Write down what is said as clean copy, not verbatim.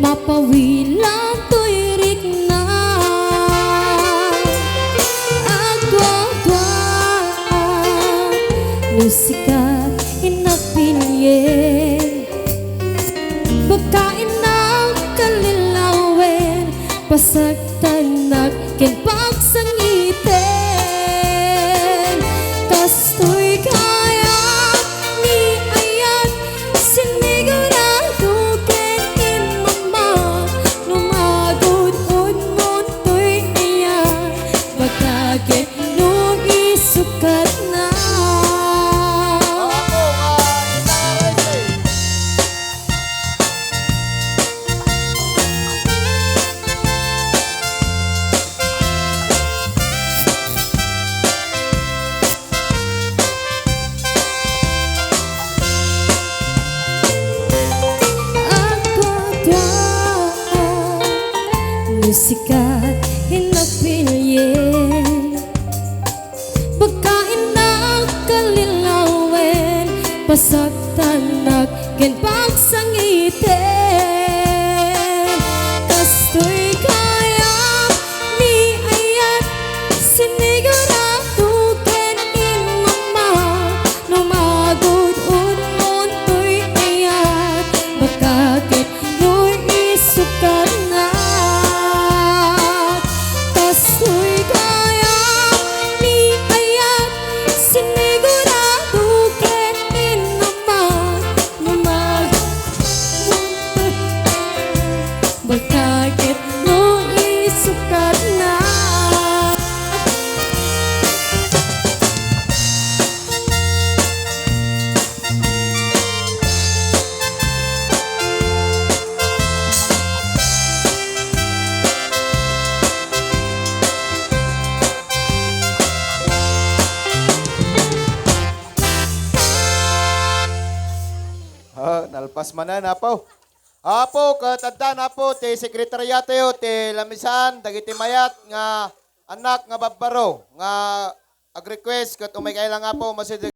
mapawilang tuirik na agwa-gwa musikat inapilyen pagkain ng kalilawin pasagtanag ken pagsangitin kastoy kaya ni ayat sinigurado ken inmama numagod muntoy ayat bagage no isukat na musikat hinapilyen pagkain ng kalilawin pasagtanag ken pagsangitin kastoy kaya ni ayat sinigurado ken inmama numagod muntoy ayat bakakit no'y isukat na kastoy kaya ni ayat sinigurado ken inmama numagod bakakit no'y isukat na Nalpas manan apo. Apo kataddan apo ti sekretariate ti lamisan dagiti mayat nga anak nga babbaro nga ag request ket umay kailang apo masid